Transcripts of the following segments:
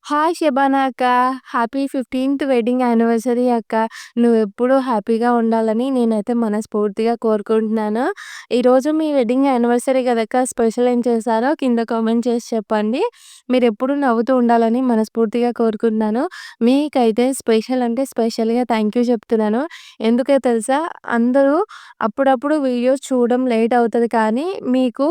Hi షెబానా అక్క. Happy 15థ్ wedding anniversary అక్క. నువ్వెప్పుడూ హ్యాపీగా ఉండాలని నేనైతే మనస్ఫూర్తిగా కోరుకుంటున్నాను. ఈరోజు మీ వెడ్డింగ్ యానివర్సరీ కదక్క! స్పెషల్ ఏం చేశారో కింద కామెంట్ చేసి చెప్పండి. మీరెప్పుడూ నవ్వుతూ ఉండాలని మనస్ఫూర్తిగా కోరుకుంటున్నాను. మీకైతే స్పెషల్ అంటే స్పెషల్‌గా థ్యాంక్ యూ చెప్తున్నాను. ఎందుకో తెలుసా? అందరూ అప్పుడప్పుడు వీడియోస్ చూడడం లేట్ అవుతది కానీ మీకు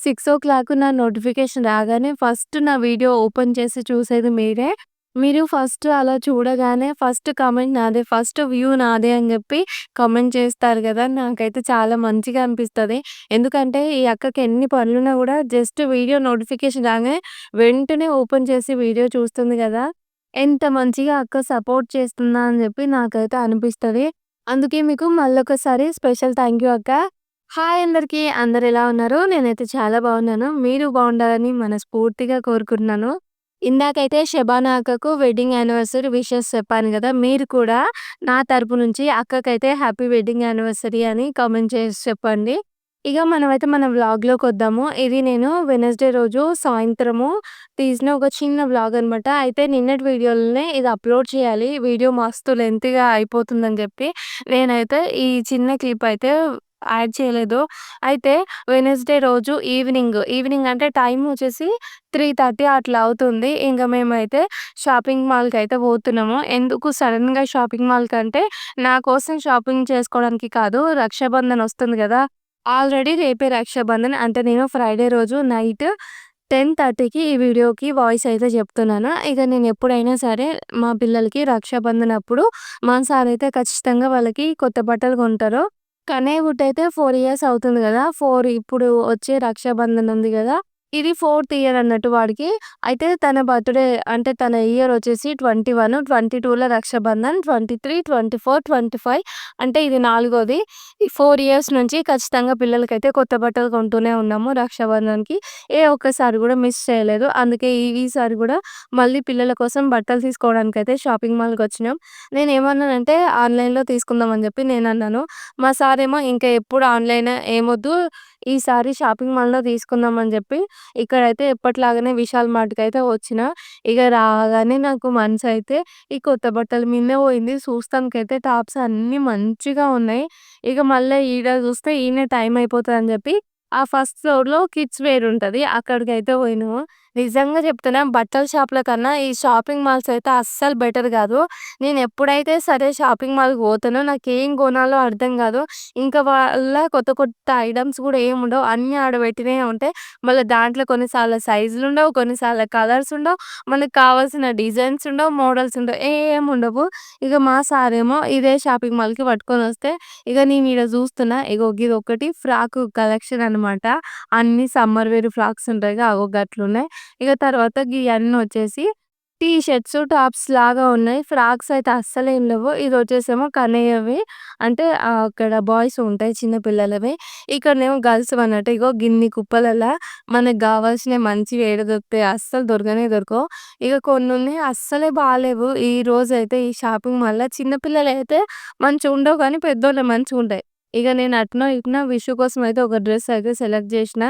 6:00 నా నోటిఫికేషన్ రాగానే ఫస్ట్ నా వీడియో ఓపెన్ చేసి చూసేది మీరే. మీరు ఫస్ట్ అలా చూడగానే ఫస్ట్ కామెంట్ నాదే, ఫస్ట్ వ్యూ నాదే అని జెప్పి కామెంట్ చేస్తారు గదా! నాకైతే చాలా మంచిగా అనిపిస్తది. ఎందుకంటే ఈ అక్కకి ఎన్ని పనులున్నా గూడా జస్ట్ వీడియో నోటిఫికేషన్ రాగానే వెంటనే ఓపెన్ చేసి వీడియో చూస్తుంది గదా! ఎంత మంచిగా అక్క సపోర్ట్ చేస్తుందా అని జెప్పి నాకైతే అనిపిస్తది. అందుకే మీకు మళ్ళొకసారి స్పెషల్ థ్యాంక్ యూ అక్క. హాయ్ అందరికీ. అందరెలా ఉన్నారు? నేనైతే చాలా బాగున్నాను. మీరు బాగుండాలని మనస్ఫూర్తిగా కోరుకుంటున్నాను. ఇందాకైతే షెబానా అక్కకు వెడ్డింగ్ యానివర్సరీ విషెస్ చెప్పాను గదా! మీరు కూడా నా తరపు నుంచి అక్కకైతే హ్యాపీ వెడ్డింగ్ యానివర్సరీ అని కామెంట్ చేసి చెప్పండి. ఇగ మనమైతే మన వ్లాగ్‌లోకొద్దాము. ఇది నేను వెడ్నెస్‌డే రోజు సాయంత్రము తీసిన ఒక చిన్న వ్లాగ్ అనమాట. అయితే నిన్నటి వీడియోలోనే ఇది అప్‌లోడ్ చేయాలి. వీడియో మస్తు లెంగ్తీగా అయిపోతుందని జెప్పి నేనైతే ఈ చిన్న క్లిప్ అయితే యాడ్ చేయలేదు. అయితే వెడ్నెస్‌డే రోజు ఈవినింగ్ అంటే టైమ్ వచ్చేసి 3:30 అట్లా అవుతుంది. ఇంక మేమైతే షాపింగ్ మాల్‌కైతే పోతున్నాము. ఎందుకు సడెన్‌గా షాపింగ్ మాల్‌కంటే, నా కోసం షాపింగ్ చేసుకోవడానికి కాదు. రక్షాబంధన్ వస్తుంది గదా! ఆల్రెడీ రేపే రక్షాబంధన్. అంటే నేను ఫ్రైడే రోజు నైట్ 10:30కి ఈ వీడియోకి వాయిస్ అయితే చెప్తున్నాను. ఇక నేను ఎప్పుడైనా సరే మా పిల్లలకి రక్షాబంధన్ అప్పుడు మా సార్ అయితే ఖచ్చితంగా వాళ్ళకి కొత్త బట్టలు కొంటారు. కన్నయ్య పుట్టయితే 4 ఇయర్స్ అవుతుంది గదా! 4 ఇప్పుడు వచ్చే రక్షాబంధన్ ఉంది గదా! ఇది 4థ్ ఇయర్ అన్నట్టు వాడికి. అయితే తన బర్త్‌డే అంటే తన ఇయర్ వచ్చేసి 21, 22లో రక్షాబంధన్, 23, 24, 25 అంటే ఇది నాలుగోది. ఈ 4 ఇయర్స్ నుంచి ఖచ్చితంగా పిల్లలకైతే కొత్త బట్టలు కొంటూనే ఉన్నాము రక్షాబంధన్‌కి. ఏ ఒక్కసారి గూడా మిస్ చేయలేదు. అందుకే ఈసారి గూడా మళ్ళీ పిల్లల కోసం బట్టలు తీసుకోవడానికైతే షాపింగ్ మాల్‌కొచ్చినాం. నేనేమన్నానంటే ఆన్‌లైన్‌లో తీసుకుందాం అని జెప్పి నేనన్నాను. మా సారేమో ఇంకా ఎప్పుడు ఆన్‌లైన్ ఏమొద్దు, ఈసారి షాపింగ్ మాల్‌లో తీసుకుందాం అని జెప్పి ఇక్కడైతే ఎప్పటిలాగానే విశాల్ మార్ట్‌కైతే వచ్చిన. ఇగ రాగానే నాకు మనసైతే ఈ కొత్త బట్టల మీదనే పోయింది. చూస్తానికైతే టాప్స్ అన్నీ మంచిగా ఉన్నాయి. ఇగ మళ్ళా ఈడ చూస్తే ఈడనే టైం అయిపోతదని జెప్పి ఆ ఫస్ట్ ఫ్లోర్‌లో కిడ్స్ వేర్ ఉంటది. అక్కడికైతే పోయినాము. నిజంగా చెప్తున్నా బట్టల షాప్‌ల కన్నా ఈ షాపింగ్ మాల్స్ అయితే అస్సలు బెటర్ గాదు. నేనెప్పుడైతే సరే షాపింగ్ మాల్‌కి పోతానో నాకేం కొనాలో అర్థం గాదు. ఇంకా వాళ్ళ కొత్త కొత్త ఐటెమ్స్ గూడా ఏముండవు. అన్నీ ఆడ పెట్టినయే ఉంటాయి. మళ్ళా దాంట్లో కొన్నిసార్లు సైజులుండవు, కొన్నిసార్లు కలర్స్ ఉండవు, మనకు కావాల్సిన డిజైన్స్ ఉండవు, మోడల్స్ ఉండవు, ఏముండవు. ఇగ మా సారేమో ఇదే షాపింగ్ మాల్‌కి పట్టుకొనొస్తే, ఇగ నేనీడ జూస్తున్నా. ఇగో గిదొకటి ఫ్రాకు కలెక్షన్ అనమాట. అన్నీ సమ్మర్ వేర్ ఫ్రాక్స్ ఉంటాయిగా అగో గట్లున్నాయి. ఇగ తర్వాత గియన్నొచ్చేసి టీ షర్ట్స్, టాప్స్ లాగా ఉన్నాయి. ఫ్రాక్స్ అయితే అస్సలేం లేవు. ఇదొచ్చేసేమో కన్నయ్యవి. అంటే అక్కడ బాయ్స్ ఉంటాయి చిన్న పిల్లలవి. ఇక్కడనేమో గర్ల్స్‌వన్నట్టు. ఇగో గిన్ని కుప్పలల్లా మనకు గావాల్సినయి మంచివి ఏడ దొరుకుతాయి? అస్సలు దొరకనే దొరకవు. ఇగ కొన్నున్నయి అస్సలే బాలేవు. ఈరోజైతే ఈ షాపింగ్ మాల్‌ల చిన్న పిల్లలైతే మంచిగుండవు గానీ పెద్దోళ్ళయి మంచిగుంటాయి. ఇగ నేను అట్నో ఇట్నో విషు కోసం అయితే ఒక డ్రెస్ అయితే సెలెక్ట్ జేషిన.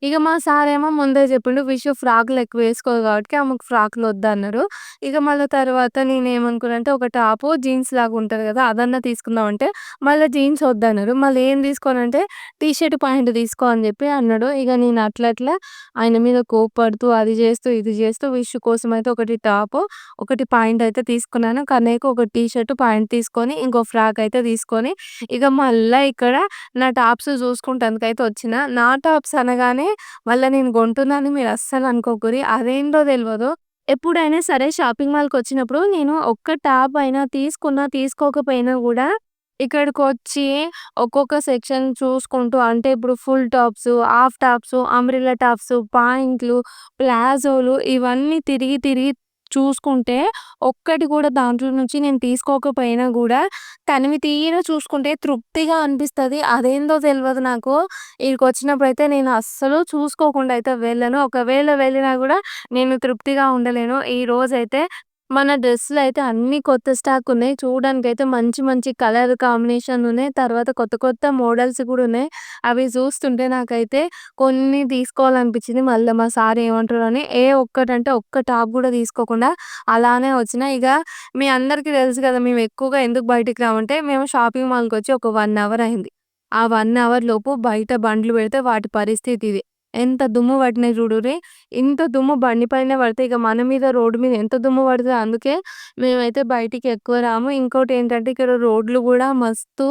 ఇగ మా సారేమో ముందే జెప్పిండు. విషు ఫ్రాకులెక్కువ ఏసుకోదు గాబట్టికి ఆమెకు ఫ్రాకులొద్దన్నారు. ఇగ మళ్ళా తర్వాత నేనేమనుకున్నానంటే ఒక టాపు, జీన్స్ లాగా ఉంటది గదా! అదన్నా తీసుకుందాం అంటే, మళ్ళా జీన్స్ ఒద్దన్నారు. మళ్ళీ ఏం తీసుకోనంటే టీ షర్ట్, ప్యాంట్ తీసుకో అని జెప్పి అన్నాడు. ఇగ నేను అట్లట్లా ఆయన మీద కోప్పడుతూ, అది జేస్తూ, ఇది జేస్తూ విషు కోసమయితే ఒకటి టాపు, ఒకటి ప్యాంట్ అయితే తీసుకున్నాను. కన్నయ్యకి ఒక టీ షర్ట్, ప్యాంట్ తీసుకొని, ఇంకో ఫ్రాక్ అయితే తీసుకొని, ఇగ మళ్ళా ఇక్కడ నా టాప్స్ జూసుకుంటానికైతే వచ్చిన. నా టాప్స్ అనగానే మళ్ళా నేను కొంటున్నానని మీరు అస్సలు అనుకోకుర్రి. అదేంటో తెలవదు. ఎప్పుడైనా సరే షాపింగ్ మాల్‌కొచ్చినప్పుడు నేను ఒక్క టాప్ అయినా తీసుకున్నా, తీసుకోకపోయినా గూడా ఇక్కడికొచ్చి ఒక్కొక్క సెక్షన్ చూసుకుంటూ అంటే ఇప్పుడు full tops, half tops, umbrella tops, పాయింట్లు, ప్లాజోలు ఇవన్నీ తిరిగి, తిరిగి చూసుకుంటే ఒక్కటి గూడా దాంట్లో నుంచి నేను తీసుకోకపోయినా గూడా తనివి తీరా చూసుకుంటే తృప్తిగా అనిపిస్తది. అదేందో తెలవదు నాకు. ఈడికొచ్చినప్పుడైతే నేను అస్సలు చూసుకోకుండా అయితే వెళ్ళను. ఒకవేళ వెళ్ళినా గూడా నేను తృప్తిగా ఉండలేను. ఈరోజైతే మన డ్రెస్సులయితే అన్నీ కొత్త స్టాకున్నాయి. చూడడానికైతే మంచి మంచి కలర్ కాంబినేషన్ ఉన్నాయి. తర్వాత కొత్త కొత్త మోడల్స్ గూడా ఉన్నాయి. అవి చూస్తుంటే నాకైతే కొన్ని తీసుకోవాలనిపించింది. మళ్ళా మా సార్ ఏమంటారని ఒక్కటంటే ఒక్క టాప్ గూడా తీసుకోకుండా అలానే వచ్చిన. ఇగ మీ అందరికీ తెలుసు కదా! మేము ఎక్కువగా ఎందుకు బయటికి రామంటే మేము షాపింగ్ మాల్‌కొచ్చి ఒక 1 అవర్ అయింది. ఆ 1 అవర్ లోపు బయట బండ్లు పెడితే వాటి పరిస్థితి ఇది. ఎంత దుమ్ము పట్టినాయి చూడుర్రి. ఇంత దుమ్ము బండి పైన పడితే ఇక మన మీద రోడ్డు మీద ఎంత దుమ్ము పడతదో అందుకే మేమైతే బయటికి ఎక్కువ రాము. ఇంకోటేంటంటే ఇక్కడ రోడ్లు గూడా మస్తు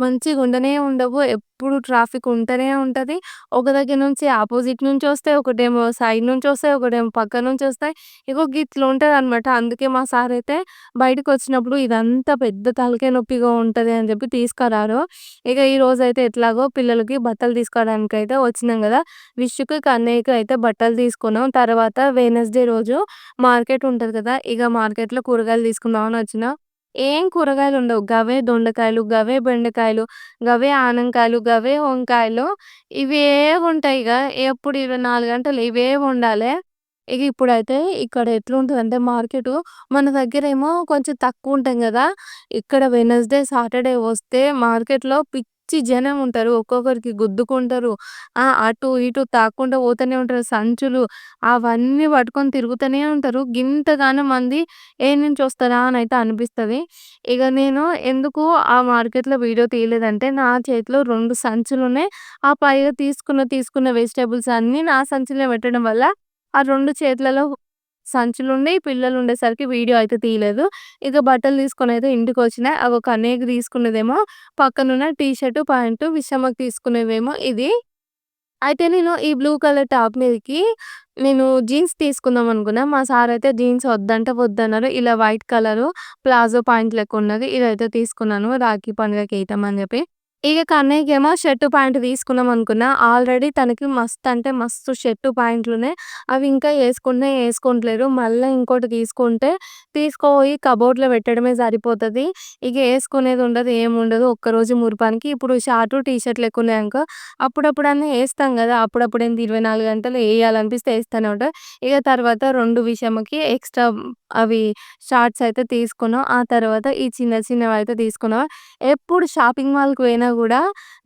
మంచిగుండనే ఉండవు. ఎప్పుడు ట్రాఫిక్ ఉంటనే ఉంటది. ఒక దగ్గర నుంచి అపోజిట్ నుంచొస్తాయి. ఒకటేమో సైడ్ నుంచొస్తాయి. ఒకటేమో పక్క నుంచొస్తాయి. ఇగో గిట్లుంటదనమాట. అందుకే మా సారయితే బయటకొచ్చినప్పుడు ఇదంతా పెద్ద తలకాయ నొప్పిగా ఉంటది అని చెప్పి తీసుకురారు. ఇక ఈరోజైతే ఎట్లాగో పిల్లలకి బట్టలు తీసుకోవడానికైతే వచ్చినాం గదా! విష్‌కి, కన్నయ్యకి అయితే బట్టలు తీసుకున్నాం. తర్వాత వెడ్నెస్‌డే రోజు మార్కెట్ ఉంటది కదా! ఇగ మార్కెట్‌లో కూరగాయలు తీసుకుందామని వచ్చిన. ఏం కూరగాయలుండవు. గవే దొండకాయలు, గవే బెండకాయలు, గవే ఆనంకాయలు, గవే వంకాయలు ఇవే ఉంటాయిగ. ఎప్పుడు 24 గంటలు ఇవే వండాలే. ఇగ ఇప్పుడైతే ఇక్కడ ఎట్లుంటదంటే మార్కెటు మన దగ్గరేమో కొంచెం తక్కువుంటాం గదా! ఇక్కడ వెడ్నెస్‌డే, సాటర్‌డే వస్తే మార్కెట్‌లో పిచ్చి జనం ఉంటారు. ఒక్కొక్కరికి గుద్దుకుంటారు. అటు ఇటు తాక్కుంటా పోతూనే ఉంటారు. సంచులు అవన్నీ పట్టుకొని తిరుగుతూనే ఉంటారు. గింతగానం మంది ఏడ్నుంచొస్తారా అనయితే అనిపిస్తది. ఇగ నేను ఎందుకు ఆ మార్కెట్‌లో వీడియో తీయలేదంటే నా చేతిలో 2 సంచులున్నాయి. ఆ పైగా తీసుకున్న వెజిటబుల్స్ అన్నీ నా సంచిలో పెట్టడం వల్ల ఆ 2 చేతులలో సంచులుండి, పిల్లలుండేసరికి వీడియో అయితే తీయలేదు. ఇక బట్టలు తీసుకొనైతే ఇంటికొచ్చిన. అగో కన్నయ్యకి తీసుకున్నదేమో పక్కనున్న టీ షర్టు, ప్యాంటు, విషమకి తీసుకునేవేమో ఇది. అయితే నేను ఈ బ్లూ కలర్ టాప్ మీదకి నేను జీన్స్ తీసుకుందాం అనుకున్నా. మా సారయితే జీన్స్ వద్దంటే వద్దన్నారు. ఇలా వైట్ కలరు ప్లాజో పాయింట్ లెక్కున్నది. ఇదైతే తీసుకున్నాను రాఖీ పండుగకి ఏద్దామని జెప్పి. ఇగ కన్నయ్యకేమో షర్టు, ప్యాంట్ తీసుకుందాం అనుకున్నా. ఆల్రెడీ తనకి మస్త్ మస్తు షర్టు, ప్యాంట్లున్నాయి. అవి ఇంకా యేసుకోవట్లేరు. మళ్ళా ఇంకోటి తీసుకుంటే తీసుకుపోయి కబోర్డ్‌లో పెట్టడమే సరిపోతది. ఇగ యేసుకునేది ఉండదు, ఏముండదు. ఒక్కరోజు మురిపానికి ఇప్పుడు షార్టు, టీ షర్ట్ లెక్కున్నాయనుకో అప్పుడప్పుడన్నా యేస్తాం గదా! అప్పుడప్పుడేంది 24 గంటలు యేయాలనిపిస్తే యేస్తూనే ఉంటా. ఇగ తర్వాత 2 విషయంకి ఎక్స్‌ట్రా అవి షార్ట్స్ అయితే తీసుకున్నాం. ఆ తర్వాత ఈ చిన్న చిన్నవైతే తీసుకున్నాం. ఎప్పుడు షాపింగ్ మాల్‌కి పోయినా గూడా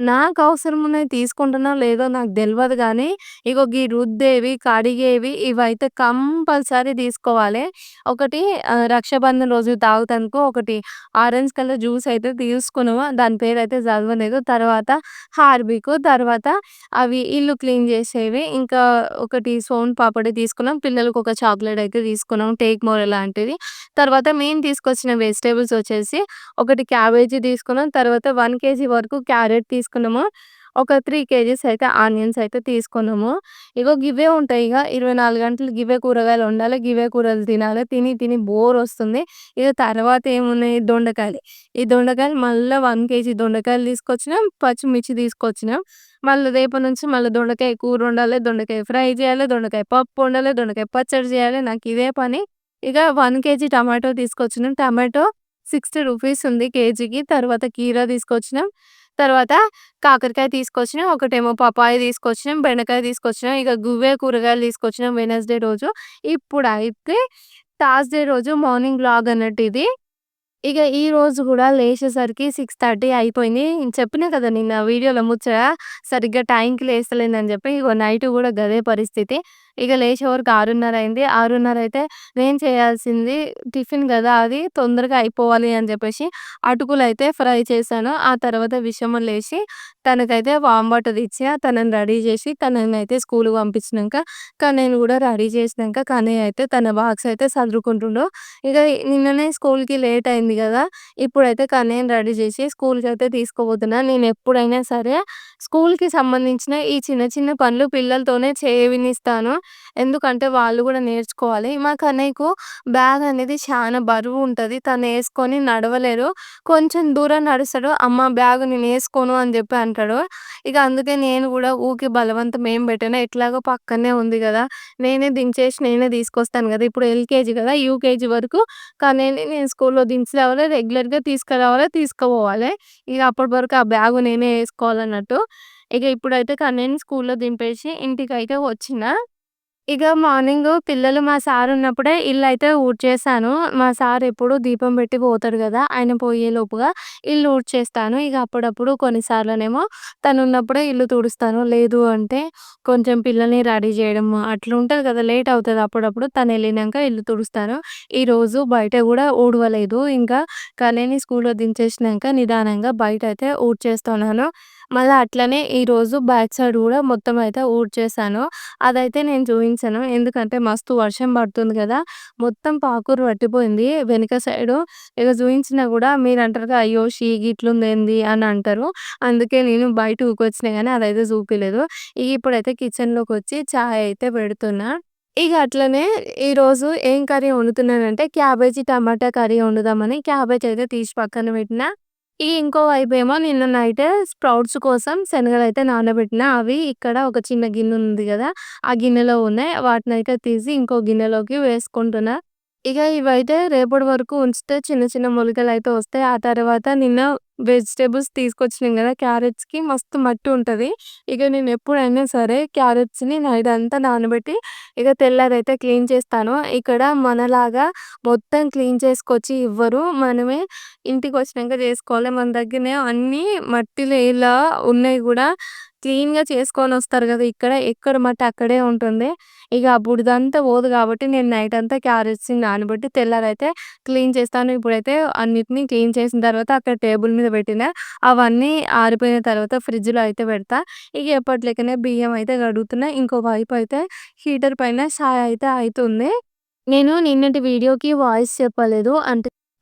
నాకవసరమున్నయి తీసుకుంటున్నో లేదో నాకు దెల్వదు గానీ, ఇగో గీ రుద్దేవి, కడిగేవి ఇవైతే కంపల్సరీ తీసుకోవాలే. ఒకటి రక్షాబంధన్ రోజు తాగుతానుకో ఒకటి ఆరెంజ్ కలర్ జ్యూస్ అయితే తీసుకున్నాము. దాని పేరైతే చదవలేదు. తర్వాత హార్పికు, తర్వాత అవి ఇల్లు క్లీన్ చేసేవి. ఇంకా ఒకటి సోన్ పాపడి తీసుకున్నాం. పిల్లలకొక చాక్లేట్ అయితే తీసుకున్నాం. టేక్ మోర్ లాంటిది. తర్వాత మేము తీసుకొచ్చిన వెజిటబుల్స్ వచ్చేసి ఒకటి క్యాబేజీ తీసుకున్నాం. తర్వాత 1 కేజీ వరకు క్యారెట్ తీసుకున్నాము. ఒక 3 కేజీస్ అయితే ఆనియన్స్ అయితే తీసుకున్నాము. ఇగో గివే ఉంటాయి ఇగ 24 గంటలు గివే కూరగాయలు వండాలి. గివే కూరలు తినాలి. తిని తిని బోరొస్తుంది. ఇగ తర్వాత ఏమున్నాయి దొండకాయలు. ఈ దొండకాయలు మళ్ళా 1 కేజీ దొండకాయలు తీసుకొచ్చినాం. పచ్చిమిర్చి తీసుకొచ్చినాం. మళ్ళీ రేపటి నుంచి మళ్ళీ దొండకాయ కూర వండాలి. దొండకాయ ఫ్రై చేయాలి. దొండకాయ పప్పు వండాలి. దొండకాయ పచ్చడి చేయాలి. నాకిదే పని. ఇగ 1 కేజీ టమాటో తీసుకొచ్చినాం. టమాటో 60 రూపీస్ ఉంది కేజీకి. తర్వాత కీరా తీసుకొచ్చినాం. తర్వాత కాకరకాయ తీసుకొచ్చినాం. ఒకటేమో పపాయ తీసుకొచ్చినాం. బెండకాయ తీసుకొచ్చినాం. ఇగ గువ్వే కూరగాయలు తీసుకొచ్చినాం వెడ్నెస్‌డే రోజు. ఇప్పుడైతే థర్స్‌డే రోజు మార్నింగ్ వ్లాగ్ అన్నట్టు ఇది. ఇగ ఈ రోజు గూడా లేచేసరికి 6:30 అయిపోయింది. చెప్పినా కదా! నిన్న వీడియోలో ముచ్చట సరిగ్గా టైంకి లేస్తలేనని జెప్పి. ఇగో నైట్ గూడా గదే పరిస్థితి. ఇగ లేచే వరకు 6:30 అయింది. 6:30 అయితే నేను చేయాల్సింది టిఫిన్ గదా! అది తొందరగా అయిపోవాలి అని జెప్పేసి అటుకులైతే ఫ్రై చేశాను. ఆ తర్వాత విషము లేసి తనకైతే వామ్ వాటర్ ఇచ్చా. తనని రెడీ జేసి తననైతే స్కూలుకి పంపించినంక కన్నయ్యని గూడా రెడీ చేసినంక కన్నయ్య అయితే తన బాక్స్ అయితే సదురుకుంటుండు. ఇగ నిన్ననే స్కూల్‌కి లేట్ అయింది గదా! ఇప్పుడైతే కన్నయ్యని రెడీ జేసి స్కూల్‌కైతే తీసుకుపోతున్నా. నేనెప్పుడైనా సరే స్కూల్‌కి సంబంధించిన ఈ చిన్న చిన్న పనులు పిల్లలతోనే చేవినిస్తాను. ఎందుకంటే వాళ్ళు గూడా నేర్చుకోవాలి. మా కన్నయ్యకు బ్యాగ్ అనేది చానా బరువుంటది. తనేసుకొని నడవలేరు. కొంచెం దూరం నడుస్తాడు. అమ్మ బ్యాగ్ నేనేసుకోను అని జెప్పి అంటాడు. ఇగ అందుకే నేను గూడా ఊకే బలవంతం ఏం పెట్టను. ఎట్లాగో పక్కనే ఉంది గదా! నేనే దించేసి నేనే తీసుకొస్తాను గదా! ఇప్పుడు ఎల్‌కేజీ గదా! యూకేజీ వరకు కన్నయ్యని నేను స్కూల్‌లో దించి రావాలి. రెగ్యులర్‌గా తీసుకురావాలి, తీసుకుపోవాలి. ఇగ అప్పటి వరకు ఆ బ్యాగు నేనే ఏసుకోవాలన్నట్టు. ఇగ ఇప్పుడైతే కన్నయ్యని స్కూల్‌లో దింపేసి ఇంటికైతే వచ్చిన. ఇగ మార్నింగు పిల్లలు మా సారున్నప్పుడే ఇల్లయితే ఊడ్చేశాను. మా సార్ ఎప్పుడు దీపం పెట్టి పోతాడు గదా! ఆయన పోయేలోపుగా ఇల్లు ఊడ్చేస్తాను. ఇగ అప్పుడప్పుడు కొన్నిసార్లనేమో తనున్నప్పుడే ఇల్లు తుడుస్తాను. లేదు అంటే కొంచెం పిల్లల్ని రెడీ జేయడము అట్లుంటది కదా! లేట్ అవుతది అప్పుడప్పుడు. తనెళ్ళినంక ఇల్లు తుడుస్తాను. ఈరోజు బయట గూడా ఊడవలేదు. ఇంకా కన్నయ్యని స్కూల్‌లో దించేసినంక నిదానంగా బయటయితే ఊడ్చేస్తున్నాను. మళ్ళా అట్లనే ఈరోజు బ్యాక్ సైడ్ గూడా మొత్తం అయితే ఊడ్చేశాను. అదైతే నేను చూయించను. ఎందుకంటే మస్తు వర్షం పడుతుంది గదా! మొత్తం పాకురు పట్టిపోయింది వెనక సైడు. ఇగ చూయించినా గూడా మీరంటారుగా అయ్యో! గిట్లుందేంది అని అంటారు. అందుకే నేను బయట ఊకొచ్చినా గానీ అదైతే చూపియలేదు. ఇగ ఇప్పుడైతే కిచెన్‌లోకొచ్చి చాయ్ అయితే పెడుతున్నా. ఇగ అట్లనే ఈరోజు ఏం కర్రీ వండుతున్నానంటే క్యాబేజీ టమాటా కర్రీ వండుదామని క్యాబేజ్ అయితే తీసి పక్కన పెట్టినా. ఇంకో వైపేమో నిన్న నైటే స్ప్రౌట్స్ కోసం శనగలైతే నానబెట్టినా. అవి ఇక్కడ ఒక చిన్న గిన్నె ఉంది గదా! ఆ గిన్నెలో ఉన్నాయి. వాటినైతే తీసి ఇంకో గిన్నెలోకి వేసుకుంటున్నా. ఇగ ఇవైతే రేపటి వరకు ఉంచితే చిన్న చిన్న మొలకలైతే వస్తాయి. ఆ తర్వాత నిన్న వెజిటబుల్స్ తీసుకొచ్చినాం గదా! క్యారెట్స్‌కి మస్తు మట్టి ఉంటది. ఇగ నేనెప్పుడైనా సరే క్యారెట్స్‌ని నైట్ అంతా నానబెట్టి ఇగ తెల్లారైతే క్లీన్ చేస్తాను. ఇక్కడ మనలాగా మొత్తం క్లీన్ చేసుకొచ్చి ఇవ్వరు. మనమే ఇంటికొచ్చినంక జేసుకోవాలి. మన దగ్గరనే అన్నీ మట్టిలో ఇలా ఉన్నాయి గూడా క్లీన్‌గా చేసుకొనొస్తారు గదా! ఇక్కడ ఎక్కడ మట్టి అక్కడే ఉంటుంది. ఇగ ఆ బురదంతా పోదు గాబట్టి నేను నైట్ అంతా క్యారెట్స్‌ని నానబెట్టి తెల్లారైతే క్లీన్ చేస్తాను. ఇప్పుడైతే అన్నిటిని క్లీన్ చేసిన తర్వాత అక్కడ టేబుల్ మీద పెట్టినా. అవన్నీ ఆరిపోయిన తర్వాత ఫ్రిడ్జ్‌లో అయితే పెడతా. ఇగ ఎప్పటి లెక్కనే బియ్యం అయితే కడుగుతున్నా. ఇంకో వైపు అయితే హీటర్ పైన చాయ్ అయితే అయితుంది. నేను నిన్నటి వీడియోకి వాయిస్ చెప్పలేదు.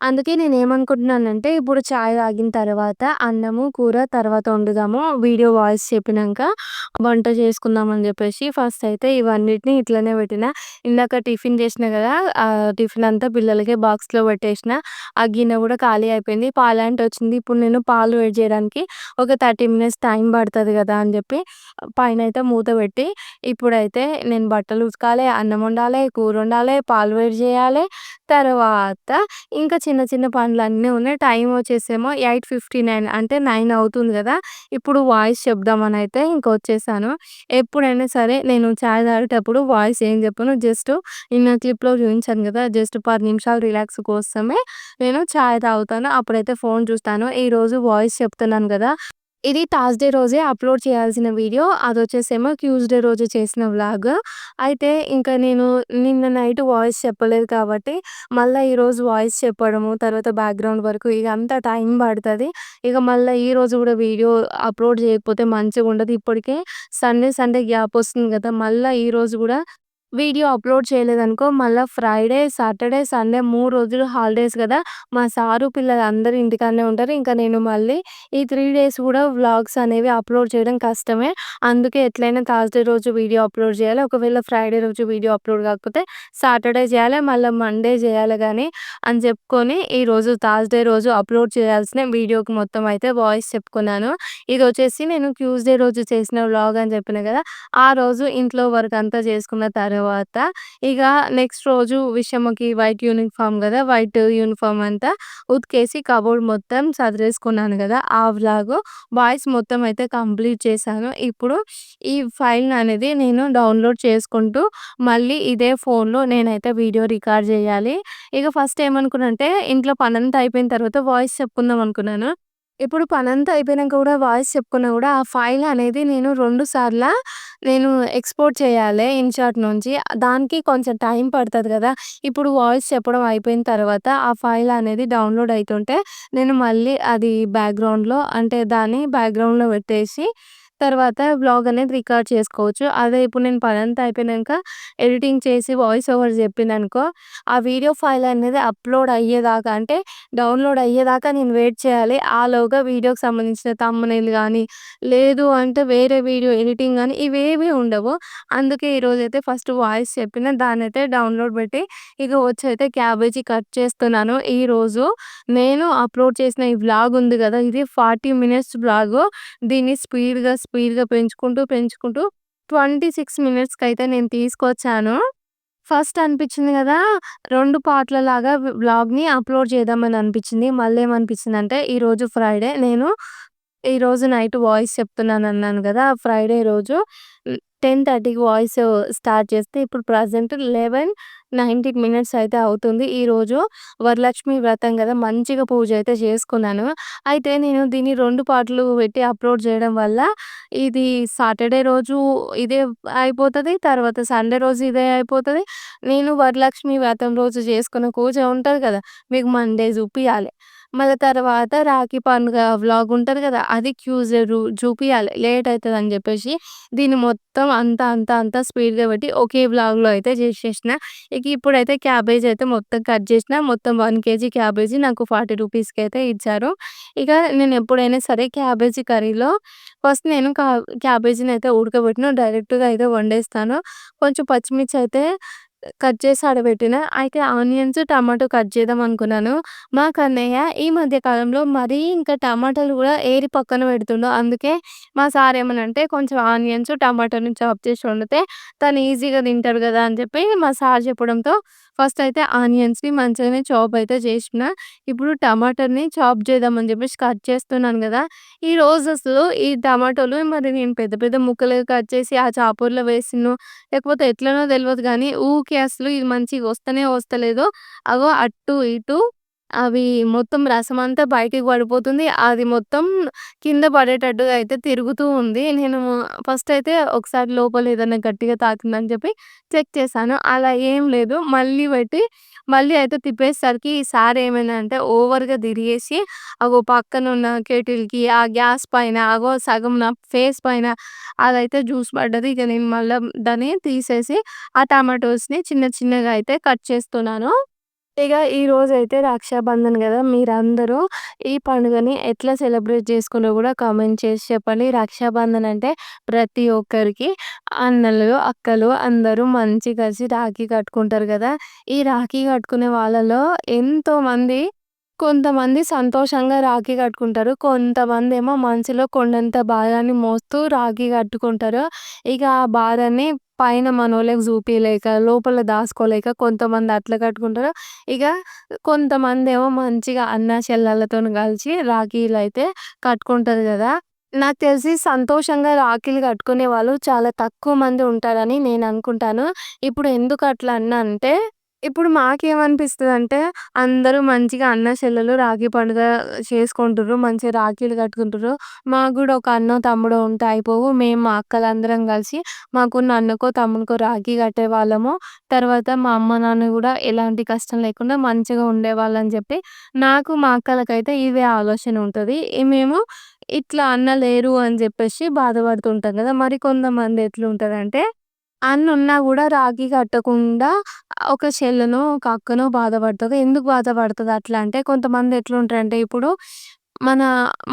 అందుకే నేనేమనుకుంటున్నానంటే, ఇప్పుడు చాయ్ తాగిన తర్వాత అన్నము, కూర తర్వాత వండుదాము. వీడియో వాయిస్ చెప్పినంక వంట చేసుకుందామని జెప్పేసి ఫస్ట్ అయితే ఇవన్నిటిని ఇట్లనే పెట్టినా. ఇందాక టిఫిన్ చేసినా గదా! టిఫిన్ అంతా పిల్లలకి బాక్స్‌లో పెట్టేసిన. ఆ గిన్నె గూడా ఖాళీ అయిపోయింది. పాలాంటి వచ్చింది. ఇప్పుడు నేను పాలు వేడి జేయడానికి ఒక 30 మినిట్స్ టైం పడతది గదా! అని జెప్పి పైనైతే మూత పెట్టి ఇప్పుడైతే నేను బట్టలు ఉతకాలే, అన్నం వండాలే, కూర వండాలే, పాలు వేడి జేయాలే. తర్వాత ఇంకా చిన్న చిన్న పనులన్నీ ఉన్నాయి. టైం వచ్చేసేమో 8:59 అంటే 9 అవుతుంది గదా! ఇప్పుడు వాయిస్ చెప్దామనైతే ఇంక వచ్చేసాను. ఎప్పుడైనా సరే నేను చాయ్ తాగేటప్పుడు వాయిస్ ఏం చెప్పను. జస్ట్ నిన్న క్లిప్‌లో చూయించాను గదా! జస్ట్ 10 నిమిషాలు రిలాక్స్ కోసమే నేను చాయ్ తాగుతాను. అప్పుడైతే ఫోను చూస్తాను. ఈరోజు వాయిస్ చెప్తున్నాను గదా! ఇది థర్స్‌డే రోజే అప్‌లోడ్ చేయాల్సిన వీడియో. అదొచ్చేసేమో ట్యూస్‌డే రోజు చేసిన వ్లాగ్. అయితే ఇంకా నేను నిన్న నైట్ వాయిస్ చెప్పలేదు కాబట్టి, మళ్ళా ఈరోజు వాయిస్ చెప్పడము, తర్వాత బ్యాక్‌గ్రౌండ్ వర్క్ ఇదంతా టైం పడతది. ఇక మళ్ళా ఈరోజు గూడా వీడియో అప్‌లోడ్ చేయకపోతే మంచిగుండదు. ఇప్పటికే సండే గ్యాపొస్తుంది గదా! మళ్ళా ఈరోజు గూడా వీడియో అప్‌లోడ్ చేయలేదనుకో, మళ్ళా ఫ్రైడే, సాటర్డే, సండే 3 రోజులు హాలిడేస్ గదా! మా సారు, పిల్లలందరూ ఇంటికాడనే ఉంటారు. ఇంకా నేను మళ్ళీ ఈ 3 డేస్ గూడా వ్లాగ్స్ అనేవి అప్‌లోడ్ చేయడం కష్టమే. అందుకే ఎట్లైనా థర్స్‌డే రోజు వీడియో అప్‌లోడ్ జేయాలి. ఒకవేళ ఫ్రైడే రోజు వీడియో అప్‌లోడ్ గాకపోతే సాటర్డే జేయాలి. మళ్ళా మండే జేయాలి గానీ అని జెప్పుకొని, ఈరోజు థర్స్‌డే రోజు అప్‌లోడ్ చేయాల్సిన వీడియోకి మొత్తం అయితే వాయిస్ చెప్పుకున్నాను. ఇదొచ్చేసి నేను ట్యూస్‌డే రోజు చేసిన వ్లాగ్ అని జెప్పిన గదా! ఆ రోజు ఇంట్లో వర్క్ అంతా చేసుకున్న తర్వాత ఇగ నెక్స్ట్ రోజు విషమకి వైట్ యూనిఫార్మ్ గదా! వైట్ యూనిఫార్మ్ అంతా ఉతికేసి కబోర్డ్ మొత్తం సదిరేసుకున్నాను గదా! ఆ వ్లాగు వాయిస్ మొత్తం అయితే కంప్లీట్ చేశాను. ఇప్పుడు ఈ ఫైల్‌ననేది నేను డౌన్‌లోడ్ చేసుకుంటూ మళ్ళీ ఇదే ఫోన్‌లో నేనైతే వీడియో రికార్డ్ జేయాలి. ఇగ ఫస్ట్ ఏమనుకున్నానంటే ఇంట్లో పనంతా అయిపోయిన తర్వాత వాయిస్ చెప్పుకుందాం అనుకున్నాను. ఇప్పుడు పనంతా అయిపోయినంక గూడా వాయిస్ చెప్పుకున్నా గూడా, ఆ ఫైల్ అనేది నేను 2 సార్ల నేను ఎక్స్‌పోర్ట్ చేయాలే ఇన్‌షాట్ నుంచి. దానికి కొంచెం టైం పడతది గదా! ఇప్పుడు వాయిస్ చెప్పడం అయిపోయిన తర్వాత, ఆ ఫైల్ అనేది డౌన్‌లోడ్ అయితుంటే, నేను మళ్ళీ అది బ్యాక్‌గ్రౌండ్‌లో అంటే దాన్ని బ్యాక్‌గ్రౌండ్‌లో పెట్టేసి, తర్వాత వ్లాగ్ అనేది రికార్డ్ చేసుకోవచ్చు. అదే ఇప్పుడు నేను పనంతా అయిపోయినంక ఎడిటింగ్ చేసి వాయిస్ ఓవర్ జెప్పిననుకో, ఆ వీడియో ఫైల్ అనేది అప్‌లోడ్ అయ్యేదాకా అంటే డౌన్‌లోడ్ అయ్యేదాకా నేను వెయిట్ చేయాలి. ఆలోగా వీడియోకి సంబంధించిన థంబ్‌నెయిల్ గానీ, లేదు అంటే వేరే వీడియో ఎడిటింగ్ గానీ ఇవేవి ఉండవు. అందుకే ఈరోజైతే ఫస్ట్ వాయిస్ చెప్పిన దాన్నైతే డౌన్‌లోడ్ పెట్టి, ఇక వచ్చైతే క్యాబేజీ కట్ చేస్తున్నాను. ఈరోజు నేను అప్‌లోడ్ చేసిన ఈ వ్లాగ్ ఉంది గదా! ఇది 40 మినిట్స్ వ్లాగు. దీన్ని స్పీడ్‌గా పెంచుకుంటూ 26 మినిట్స్‌కైతే నేను తీసుకొచ్చాను. ఫస్ట్ అనిపిచ్చింది గదా! 2 పార్ట్‌లలాగా వ్లాగ్‌ని అప్‌లోడ్ చేద్దామని అనిపిచ్చింది. మళ్ళేమనిపిచ్చిందంటే ఈరోజు ఫ్రైడే. నేను ఈరోజు నైట్ వాయిస్ చెప్తున్నానన్నాను గదా! ఫ్రైడే రోజు 10:30కి వాయిస్ స్టార్ట్ చేస్తే ఇప్పుడు ప్రెజెంట్ 11:19 మినిట్స్ అయితే అవుతుంది. ఈరోజు వరలక్ష్మి వ్రతం గదా! మంచిగా పూజ అయితే చేసుకున్నాను. అయితే నేను దీన్ని 2 పార్ట్‌లు పెట్టి అప్‌లోడ్ చేయడం వల్ల ఇది సాటర్‌డే రోజు ఇదే అయిపోతది. తర్వాత సండే రోజు ఇదే అయిపోతది. నేను వరలక్ష్మి వ్రతం రోజు చేసుకున్న పూజ ఉంటది కదా! మీకు మండే చూపియాలె. మళ్ళా తర్వాత రాఖీ పండుగ వ్లాగ్ ఉంటది గదా! అది ట్యూస్‌డే చూపియాలె. లేట్ అయితదని జెప్పేసి దీన్ని మొత్తం అంతా స్పీడ్‌గా పెట్టి ఒకే వ్లాగ్‌లో అయితే చేసేసిన. ఇక ఇప్పుడైతే క్యాబేజ్ అయితే మొత్తం కట్ చేసిన. మొత్తం 1 కేజీ క్యాబేజీ నాకు 40 రూపీస్‌కైతే ఇచ్చారు. ఇక నేను ఎప్పుడైనా సరే క్యాబేజీ కర్రీలో ఫస్ట్ నేను క్యాబేజీనైతే ఉడకబెట్టను. డైరెక్ట్‌గా అయితే వండేస్తాను. కొంచెం పచ్చిమిర్చి అయితే కట్ చేసి ఆడబెట్టిన. అయితే ఆనియన్స్, టమాటో కట్ చేద్దాం అనుకున్నాను. మా కన్నయ్య ఈ మధ్య కాలంలో మరీ ఇంకా టమాటాలు గూడా ఏరి పక్కన పెడుతుండు. అందుకే మా సార్ ఏమనంటే కొంచెం ఆనియన్స్, టమాటాని చాప్ చేసి వండితే తను ఈజీగా తింటాడు గదా! అని చెప్పి మా సార్ చెప్పడంతో ఫస్ట్ అయితే ఆనియన్స్‌ని మంచిగానే చాప్ అయితే చేసిన. ఇప్పుడు టమాటాని చాప్ చేద్దామని చెప్పేసి కట్ చేస్తున్నాను గదా! ఈరోజు అసలు ఈ టమాటోలు మరి నేను పెద్ద పెద్ద ముక్కలుగా కట్ చేసి ఆ చాపర్‌లో వేసినో లేకపోతే ఎట్లనో తెలవదు గానీ ఊకే అసలు ఇది మంచిగా వస్తనే వస్తలేదు. అగో అటు ఇటు అవి మొత్తం రసమంతా బయటికి పడిపోతుంది. అది మొత్తం కింద పడేటట్టుగా అయితే తిరుగుతూ ఉంది. నేను ఫస్ట్ అయితే ఒకసారి లోపల ఏదన్నా గట్టిగా తాకిందని చెప్పి చెక్ చేశాను. అలా ఏం లేదు. మళ్ళీ పెట్టి మళ్ళీ అయితే తిప్పేసరికి ఈ సార్ ఏమైందంటే ఓవర్‌గా తిరిగేసి అగో పక్కనున్న కెటిల్‌కి, ఆ గ్యాస్ పైన అగో సగం నా ఫేస్ పైన అదైతే జ్యూస్ పడ్డది. ఇక నేను మళ్ళా దాన్ని తీసేసి ఆ టమాటోస్‌ని చిన్న చిన్నగా అయితే కట్ చేస్తున్నాను. ఇగ ఈరోజైతే రక్షాబంధన్ గదా! మీరందరూ ఈ పండుగని ఎట్లా సెలబ్రేట్ చేసుకున్నో గూడా కామెంట్ చేసి చెప్పండి. రక్షాబంధన్ అంటే ప్రతి ఒక్కరికి అన్నలు, అక్కలు అందరూ మంచి కలిసి రాఖీ కట్టుకుంటారు గదా! ఈ రాఖీ కట్టుకునే వాళ్ళలో ఎంతోమంది కొంతమంది సంతోషంగా రాఖీ కట్టుకుంటారు. కొంతమందేమో మనసులో కొండంత భారాన్ని మోస్తూ రాఖీ కట్టుకుంటారు. ఇక ఆ భారాన్ని పైన మనోళ్ళకి చూపియలేక, లోపల దాసుకోలేక కొంతమంది అట్లా కట్టుకుంటారు. ఇక కొంతమందేమో మంచిగా అన్నా, చెల్లెళ్ళతోని కలిసి రాఖీలైతే కట్టుకుంటారు గదా! నాకు తెలిసి సంతోషంగా రాఖీలు కట్టుకునే వాళ్ళు చాలా తక్కువ మంది ఉంటారని నేననుకుంటాను. ఇప్పుడు ఎందుకు అట్లా అన్నా అంటే ఇప్పుడు మాకేమనిపిస్తదంటే, అందరూ మంచిగా అన్న, చెల్లెలు రాఖీ పండుగ చేసుకుంటుర్రు. మంచిగా రాఖీలు కట్టుకుంటుర్రు. మాకు గూడా ఒక అన్నో, తమ్ముడో ఉంటే అయిపోవు. మేము మా అక్కలందరం కలిసి మాకున్న అన్నకో, తమ్మునికో రాఖీ కట్టేవాళ్ళము. తర్వాత మా అమ్మ, నాన్న గూడా ఎలాంటి కష్టం లేకుండా మంచిగా ఉండేవాళ్ళని జెప్పి, నాకు మా అక్కలకైతే ఇదే ఆలోచన ఉంటది. మేము ఇట్లా అన్న లేరు అని జెప్పేసి బాధపడుతుంటాం గదా! మరి కొంతమంది ఎట్లుంటదంటే అన్నున్నా గూడా రాఖీ కట్టకుండా ఒక చెల్లెనో, ఒక అక్కనో బాధపడతది. ఎందుకు బాధపడతది అట్లా అంటే కొంతమంది ఎట్లుంటారంటే ఇప్పుడు మన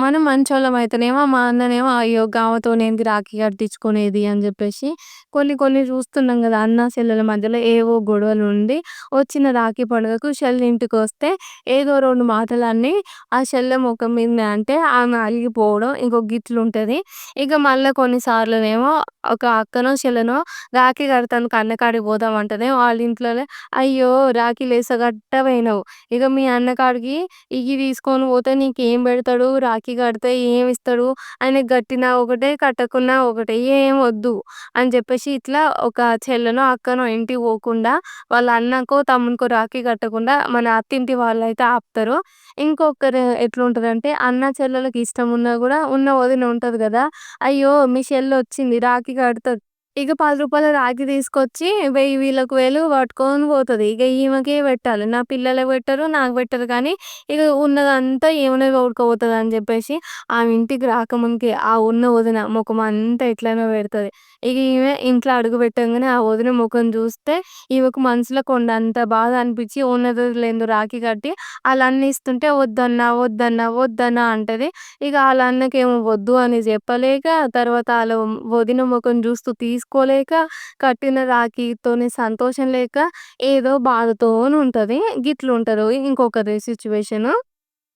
మనం మంచోళ్ళమైతేనేమో మా అన్ననేమో అయ్యో! గామెతోనేంది రాఖీ కట్టించుకునేది అని జెప్పేసి కొన్ని కొన్ని చూస్తున్నాం గదా! అన్న, చెల్లెల మధ్యలో ఏవో గొడవలుండి వచ్చిన రాఖీ పండుగకు చెల్లి ఇంటికొస్తే ఏదో 2 మాటలన్నీ ఆ చెల్లె మొఖం మీదనే అంటే ఆమె అలిగిపోవడం ఇంకో గిట్లుంటది. ఇక మళ్ళా కొన్ని సార్లునేమో ఒక అక్కనో, చెల్లెనో రాఖీ కడతానికి అన్న కాడికి పోదామంటేనే వాళ్ళ ఇంట్లోనే "అయ్యో! రాఖీలేసగట్టపోయినవు. ఇగ మీ అన్న కాడికి ఇయ్యి తీసుకొని పోతే నీకేం బెడతాడు? రాఖీ కడితే ఏమిస్తడు? ఆయనకి గట్టినా ఒకటే, కట్టకున్నా ఒకటే. ఏం వద్దు" అని జెప్పేసి ఇట్లా ఒక చెల్లెనో, అక్కనో ఇంటికి పోకుండా వాళ్ళ అన్నకో, తమ్మునికో రాఖీ కట్టకుండా మన అత్తింటి వాళ్ళైతే ఆపుతారు. ఇంకొకరు ఎట్లుంటదంటే అన్న, చెల్లెలకి ఇష్టమున్నా గూడా ఉన్న వదిన ఉంటది గదా! "అయ్యో! మీ చెల్లొచ్చింది రాఖీ కడతది." ఇక రూ. 10 రాఖీ తీసుకొచ్చి 1000 వీళ్ళకి 1000 పట్టుకొని పోతది. ఇక ఈమెకే పెట్టాలి. నా పిల్లలకి పెట్టరు, నాకు పెట్టరు కానీ ఇక ఉన్నదంతా ఈమెనే తోడుకపోతదని చెప్పేసి ఆమె ఇంటికి రాకముందుకే ఆ ఉన్న వదిన మొఖం అంతా ఎట్లనో పెడతది. ఇక ఈమె ఇంట్లో అడుగు పెట్టంగానే ఆ వదిన ముఖం చూస్తే ఈమెకు మనసులో కొండంత బాధ అనిపించి ఉన్నదో లేనిదో రాఖీ కట్టి ఆళ్ళ అన్న ఇస్తుంటే వద్దన్నా, వద్దన్నా, వద్దన్నా అంటది. ఇక ఆళ్ళ అన్నకేమో వద్దు అని చెప్పలేక, తర్వాత ఆళ్ళ వదిన మొఖం చూస్తూ తీసుకోలేక, కట్టిన రాఖీతోని సంతోషం లేక, ఏదో బాధతోనుంటది. గిట్లుంటరు ఇంకొకరి సిట్యుయేషను.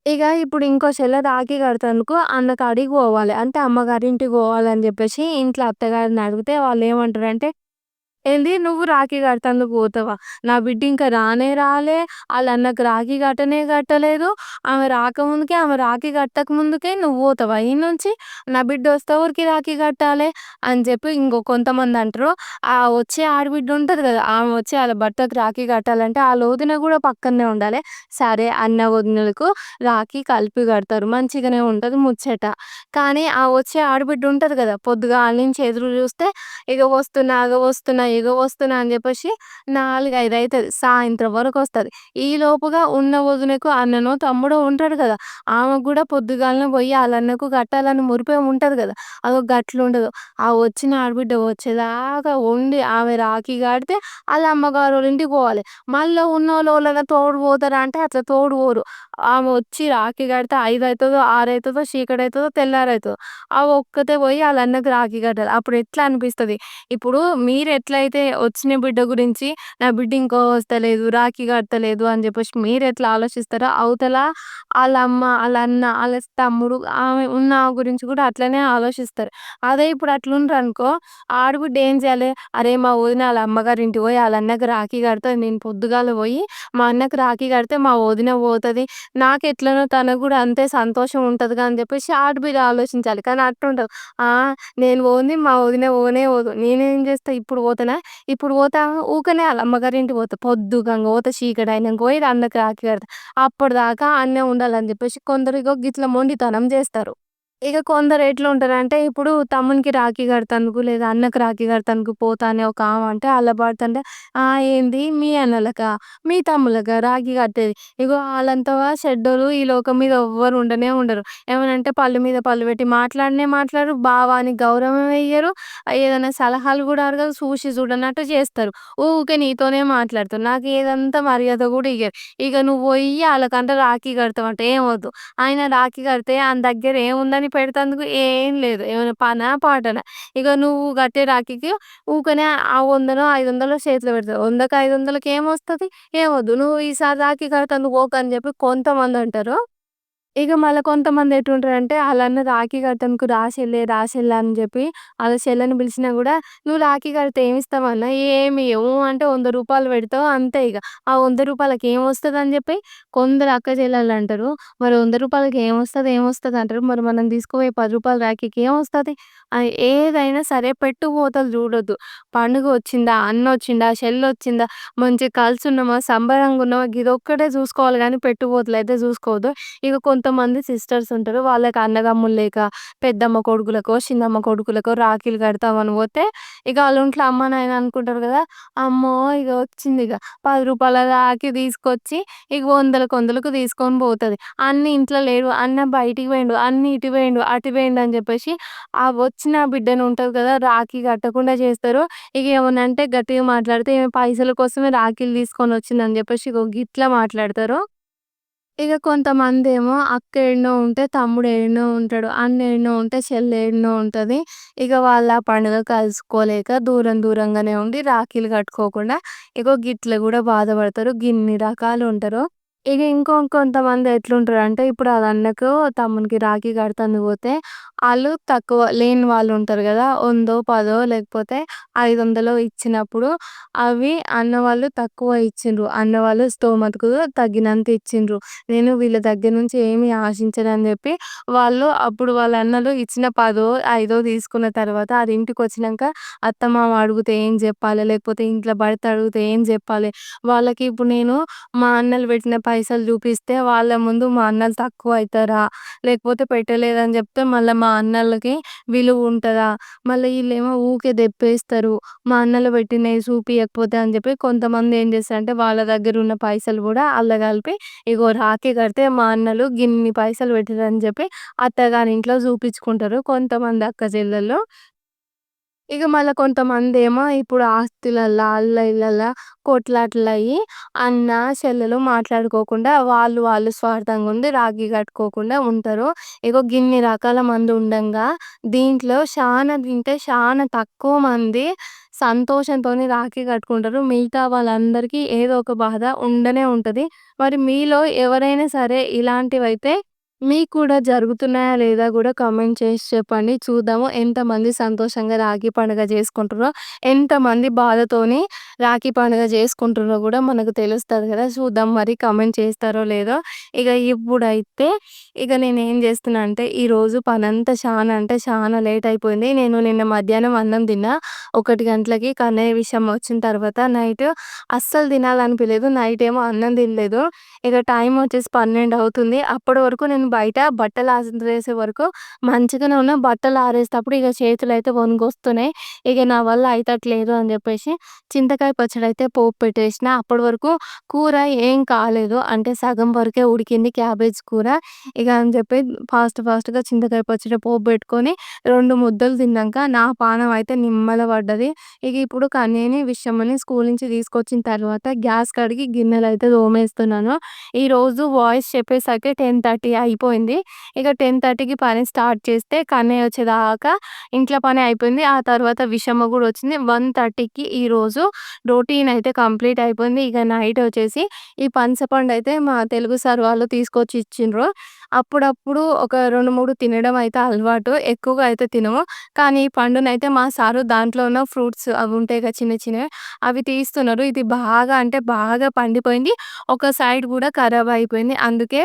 ఇగ ఇప్పుడు ఇంకో చెల్లె రాఖీ కడతందుకు అన్న కాడికి పోవాలి. అంటే అమ్మగారింటికి పోవాలని చెప్పేసి ఇంట్లో అత్తగారిని అడిగితే వాళ్ళేమంటారంటే ఏంది "నువ్వు రాఖీ కడతందుకు పోతవా? నా బిడ్డ ఇంకా రానే రాలే. ఆళ్ళన్నకు రాఖీ కట్టనే కట్టలేదు. ఆమె రాకముందుకే ఆమె రాఖీ కట్టక ముందుకే నువ్వు పోతవా ఈడ్నుంచి? నా బిడ్డ వస్తే ఎవరికి రాఖీ కట్టాలే" అని చెప్పి ఇంకో కొంతమందంటరు. ఆ వచ్చే ఆడబిడ్డ ఉంటది కదా! ఆమె వచ్చి ఆళ్ళ భర్తకు రాఖీ కట్టాలంటే ఆళ్ళ వదిన గూడా పక్కనే ఉండాలే. సరే అన్న వదినలకు రాఖీ కలిపి కడతారు. మంచిగానే ఉంటది ముచ్చట. కానీ ఆ వచ్చే ఆడబిడ్డ ఉంటది కదా! పొద్దుగాల నుంచి ఎదురు చూస్తే ఇగ వస్తున్నా, వస్తున్నా, వస్తున్నా అని చెప్పేసి 4, 5 అయితది. సాయంత్రం వరకొస్తది. ఈలోపుగా ఉన్న వదినకు అన్ననో, తమ్ముడో ఉంటాడు కదా! ఆమెకు గూడా పొద్దుగాలనే పోయి ఆళ్ళన్నకు కట్టాలని మురిపేం ఉంటది కదా! అగో గట్లుండదు. ఆ వచ్చిన ఆడబిడ్డ వచ్చేదాకా ఉండి ఆమె రాఖీ కడితే ఆళ్ళ అమ్మగారోళ్ళ ఇంటికి పోవాలి. మళ్ళా ఉన్నోళ్ళు ఎవలన్నా తోడు పోతారా అంటే అట్లా తోడు పోరు. ఆమె వచ్చి రాఖీ కడితే 5 అయితదో, 6 అయితదో, చీకటైతదో, తెల్లారైతదో. ఆమె ఒక్కతే పోయి ఆళ్ళ అన్నకి రాఖీ కట్టాలి. అప్పుడు ఎట్లా అనిపిస్తది? ఇప్పుడు మీరెట్లయితే వచ్చిన బిడ్డ గురించి నా బిడ్డ ఇంకో వస్తలేదు, రాఖీ కడతలేదు అని చెప్పేసి మీరెట్లా ఆలోచిస్తారో అవతల ఆళ్ళ అమ్మ, ఆళ్ళ అన్న, ఆళ్ళ తమ్ముడు ఆమె ఉన్న ఆమె గురించి కూడా అట్లనే ఆలోచిస్తారు. అదే ఇప్పుడు అట్లుండ్రనుకో ఆడబిడ్డ ఏం చేయాలి? అరే! మా వదిన ఆళ్ళ అమ్మగారింటికి పోయి ఆళ్ళ అన్నకి రాఖీ కడతది. నేను పొద్దుగాల పోయి మా అన్నకి రాఖీ కడితే మా వదిన పోతది. నాకెట్లనో తనకు గూడా అంతే సంతోషం ఉంటదిగా అని చెప్పేసి ఆడబిడ్డ ఆలోచించాలి. కానీ అట్లుండదు. ఆ! నేను పోంది మా వదిన పోనే పోదు. నేనేం చేస్తా ఇప్పుడు పోతనా? ఇప్పుడు పోతా ఊకనే ఆళ్ళ అమ్మగారింటికి పోతా. పొద్దుగంగా పోతా చీకటైనంక పోయి అన్నకి రాఖీ కడతా. అప్పటిదాకా ఆడనే ఉండాలని చెప్పేసి కొందరు ఇగో గిట్ల మొండితనం చేస్తారు. ఇక కొందరు ఎట్లుంటారంటే, ఇప్పుడు తమ్మునికి రాఖీ కడతందుకు లేదా అన్నకి రాఖీ కడతందుకు పోతా అని ఒక ఆమె అంటే ఆళ్ళ భర్త అంటే, ఏంది మీ అన్నలకా? మీ తమ్ముళ్ళకా రాఖీ కట్టేది? ఇగో ఆళ్ళంతా చెడ్డోళ్ళు ఈ లోకం మీద ఎవ్వరు ఉండనే ఉండరు. ఏమనంటే పళ్ళు మీద పళ్ళు పెట్టి మాట్లాడనే మాట్లాడరు. బావ అని గౌరవమే ఇయ్యరు. ఏదైనా సలహాలు గూడా అడగరు. చూసి చూడనట్టు చేస్తారు. ఊకే నీతోనే మాట్లాడతారు. నాకు ఏదంతా మర్యాద గూడా ఇయ్యరు. ఇక నువ్వు పోయి ఆళ్ళకంట రాఖీ కడతావంట ఏం వద్దు. ఆయన రాఖీ కడితే ఆయన దగ్గర ఏముందని పెడతందుకు ఏం లేదు. ఏమైనా పనా? పాటనా? ఇగ నువ్వు కట్టే రాఖీకి ఊకనే ఆ 100నో, 500లో చేతిలో పెడతావు. 100కి 500కి ఏమొస్తది? ఏమొద్దు. నువ్వు ఈసారి రాఖీ కడతందుకు పోకు అని చెప్పి కొంతమందంటరు. ఇగ మళ్ళా కొంతమంది ఎటుంటారంటే ఆళ్ళన్న రాఖీ కడతానికి రా చెల్లె, రా చెల్లె అని జెప్పి ఆళ్ళ చెల్లెని పిలిచినా గూడా "నువ్వు రాఖీ కడితే ఏమిస్తావన్నా?" "ఏమి ఇయ్యవు" అంటే రూ. 100 పెడతావు అంతే ఇగ. ఆ రూ. 100కి ఏమొస్తదని జెప్పి కొందరు అక్క చెల్లెలంటరు. మరి రూ. 100కి ఏమొస్తది, ఏమొస్తది అంటారు. మరి మనం తీసుకుపోయే రూ. 10 రాఖీకి ఏమొస్తది? ఏదైనా సరే పెట్టుబోతలు జూడొద్దు. పండుగొచ్చిందా, అన్నొచ్చిండా, చెల్లొచ్చిందా, మంచిగా కలిసున్నామా, సంబరంగున్నామా గిదొక్కటే జూసుకోవాలి గానీ పెట్టుబోతులయితే జూసుకోవద్దు. ఇక కొంతమంది సిస్టర్స్ ఉంటారు. వాళ్ళకి అన్నదమ్ములు లేక పెద్దమ్మ కొడుకులకో, చిన్నమ్మ కొడుకులకో రాఖీలు కడతామని పోతే ఇక ఆళ్ళ ఇంట్లో అమ్మ, నాయన అనుకుంటారు కదా! అమ్మో! ఇగ వచ్చిందిగ రూ. 10 రాఖీ తీసుకొచ్చి ఇగ వందలకు వందలకు తీసుకొని పోతది. అన్న ఇంట్లో లేడు. అన్న బయటికి పోయిండు. అన్న ఇటు పోయిండు, అటు పోయిండు అని చెప్పేసి ఆ వచ్చిన బిడ్డను ఉంటది కదా! రాఖీ కట్టకుండా చేస్తారు. ఇగ ఏమన్నంటే గట్టిగా మాట్లాడితే ఈమె పైసల కోసమే రాఖీలు తీసుకొనొచ్చిందని చెప్పేసి ఇగో గిట్లా మాట్లాడతారు. ఇగ కొంతమందేమో అక్క ఏడనో ఉంటే తమ్ముడు ఏడనో ఉంటాడు. అన్న ఏడనో ఉంటే చెల్లి ఏడనో ఉంటది. ఇగ వాళ్ళ ఆ పండుగ కలుసుకోలేక దూరం దూరంగానే ఉండి రాఖీలు కట్టుకోకుండా ఇగో గిట్ల గూడా బాధపడతారు. గిన్ని రకాలుంటరు. ఇగ కొంతమంది ఎట్లుంటరంటే ఇప్పుడు ఆళ్ళ అన్నకు, తమ్మునికి రాఖీ కడతందుకు పోతే ఆళ్ళు తక్కువ లేని వాళ్ళుంటారు గదా! వందో, పదో లేకపోతే 500 ఇచ్చినప్పుడు అవి అన్నవాళ్ళు తక్కువ ఇచ్చిండ్రు. అన్నవాళ్ళు స్తోమతకు తగ్గినంత ఇచ్చిండ్రు. నేను వీళ్ళ దగ్గర నుంచి ఏమి ఆశించనని జెప్పి వాళ్ళు అప్పుడు వాళ్ళ అన్నలు ఇచ్చిన పదో, ఐదో తీసుకున్న తర్వాత అది ఇంటికొచ్చినంక అత్తమామ అడిగితే ఏం జెప్పాలే? లేకపోతే ఇంట్లో భర్త అడిగితే ఏం జెప్పాలే? వాళ్ళకి ఇప్పుడు నేను మా అన్నలు పెట్టిన పైసలు జూపిస్తే వాళ్ళ ముందు మా అన్నలు తక్కువైతరా? లేకపోతే పెట్టలేదని జెప్తే మళ్ళా మా అన్నలకి విలువుంటదా? మళ్ళా ఈళ్ళేమో ఊకే దెప్పేస్తారు. మా అన్నలు పెట్టినయి చూపియకపోతే అని జెప్పి కొంతమంది ఏం చేస్తారంటే వాళ్ళ దగ్గరున్న పైసలు గూడా అల్ల కలిపి ఇగో రాఖీ కడితే మా అన్నలు గిన్ని పైసలు పెట్టిర్రని జెప్పి అత్తగారింట్లో చూపిచ్చుకుంటారు కొంతమంది అక్క చెల్లెళ్ళు. ఇగ మళ్ళా కొంతమందేమో ఇప్పుడు ఆస్తులల్ల, అల్ల ఇల్లల్ల కొట్లాటలయ్యి అన్న, చెల్లెలు మాట్లాడుకోకుండా వాళ్ళు స్వార్థంగుండి రాఖీ కట్టుకోకుండా ఉంటారు. ఇగో గిన్ని రకాల మంది ఉండంగా దీంట్లో శానా తక్కువ మంది సంతోషంతోని రాఖీ కట్టుకుంటారు. మిగతా వాళ్ళందరికీ ఏదో ఒక బాధ ఉండనే ఉంటది. మరి మీలో ఎవరైనా సరే ఇలాంటివైతే మీకు కూడా జరుగుతున్నాయా లేదా గూడా కామెంట్ చేసి చెప్పండి. చూద్దాము ఎంతమంది సంతోషంగా రాఖీ పండుగ జేసుకుంటుర్రో, ఎంతమంది బాధతోని రాఖీ పండుగ జేసుకుంటుర్రో గూడా మనకు తెలుస్తది గదా! చూద్దాం మరి కామెంట్ చేస్తారో లేదో. ఇగ ఇప్పుడైతే నేనేం జేస్తున్నా అంటే ఈరోజు పనంతా చానా అంటే చానా లేట్ అయిపోయింది. నేను నిన్న మధ్యాహ్నం అన్నం తిన్నా 1 గంటలకి. కన్నయ్య విషయం వచ్చిన తర్వాత నైట్ అస్సలు తినాలనిపియలేదు. నైట్ ఏమో అన్నం తినలేదు. ఇక టైం వచ్చేసి 12 అవుతుంది. అప్పటి వరకు నేను బయట బట్టలు ఆరేసే వరకు మంచిగానే ఉన్నా. బట్టలు ఆరేసేటప్పుడు ఇక చేతులైతే వణుకొస్తున్నాయి. ఇక నా వల్ల అయితట్లేదు అని చెప్పేసి చింతకాయ పచ్చడైతే పోపు పెట్టేసిన. అప్పటి వరకు కూర ఏం కాలేదు. అంటే సగం వరకే ఉడికింది క్యాబేజ్ కూర. ఇక అని చెప్పి ఫాస్ట్‌గా చింతకాయ పచ్చడి పోపు పెట్టుకొని 2 ముద్దలు తిన్నాక నా పానం అయితే నిమ్మల పడ్డది. ఇక ఇప్పుడు కన్నయ్యని, విషమని స్కూల్ నుంచి తీసుకొచ్చిన తర్వాత గ్యాస్ కడిగి గిన్నెలైతే తోమేస్తున్నాను. ఈరోజు వాయిస్ చెప్పేసరికి 10:30 అయిపోయింది. ఇక 10:30కి పని స్టార్ట్ చేస్తే కన్నయ్య వచ్చేదాకా ఇంట్లో పని అయిపోయింది. ఆ తర్వాత విషమ గూడా వచ్చింది. 1:30కి ఈరోజు రొటీన్ అయితే కంప్లీట్ అయిపోయింది. ఇక నైట్ వచ్చేసి ఈ పనసపండయితే మా తెలుగు సార్ వాళ్ళు తీసుకొచ్చి ఇచ్చిండ్రు. అప్పుడప్పుడు ఒక 2, 3 తినడం అయితే అలవాటు. ఎక్కువగా అయితే తినము. కానీ ఈ పండునైతే మా సారు దాంట్లో ఉన్న ఫ్రూట్స్ అవి ఉంటాయి కదా! చిన్న చిన్నవి అవి తీస్తున్నారు. ఇది బాగా అంటే బాగా పండిపోయింది. ఒక సైడ్ గూడా ఖరాబ్ అయిపోయింది. అందుకే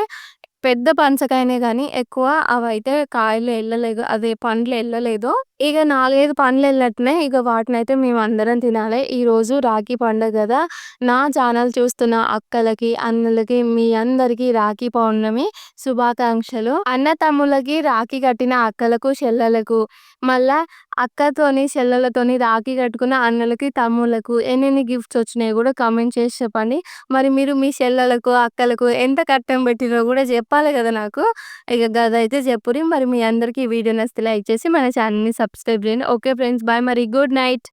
పెద్ద పనసకాయనే గానీ ఎక్కువ అవైతే కాయలు ఎళ్ళలేదు. అదే పండ్లు ఎళ్ళలేదు. ఇగ 4, 5 పండ్లెళ్ళట్నాయి. ఇగ వాటినైతే మేమందరం తినాలే. ఈరోజు రాఖీ పండగ గదా! నా ఛానల్ చూస్తున్న అక్కలకి, అన్నలకి మీ అందరికీ రాఖీ పౌర్ణమి శుభాకాంక్షలు. అన్న తమ్ముళ్ళకి రాఖీ కట్టిన అక్కలకు, చెల్లెలకు మళ్ళా అక్కతోని, చెల్లెలతోని రాఖీ కట్టుకున్న అన్నలకి, తమ్ముళ్ళకు ఎన్నెన్ని గిఫ్ట్స్ వచ్చినాయో గూడా కామెంట్ చేసి చెప్పండి. మరి మీరు మీ చెల్లెలకు, అక్కలకు ఎంత కట్నం పెట్టిర్రో గూడా జెప్పాలి గదా నాకు. ఇగ గదైతే జెప్పుర్రి. మరి మీ అందరికీ ఈ వీడియో నచ్చితే లైక్ చేసి మన ఛానెల్‌ని సబ్స్క్రైబ్ జేయండి. Okay friends. బాయ్ మరి. Good night.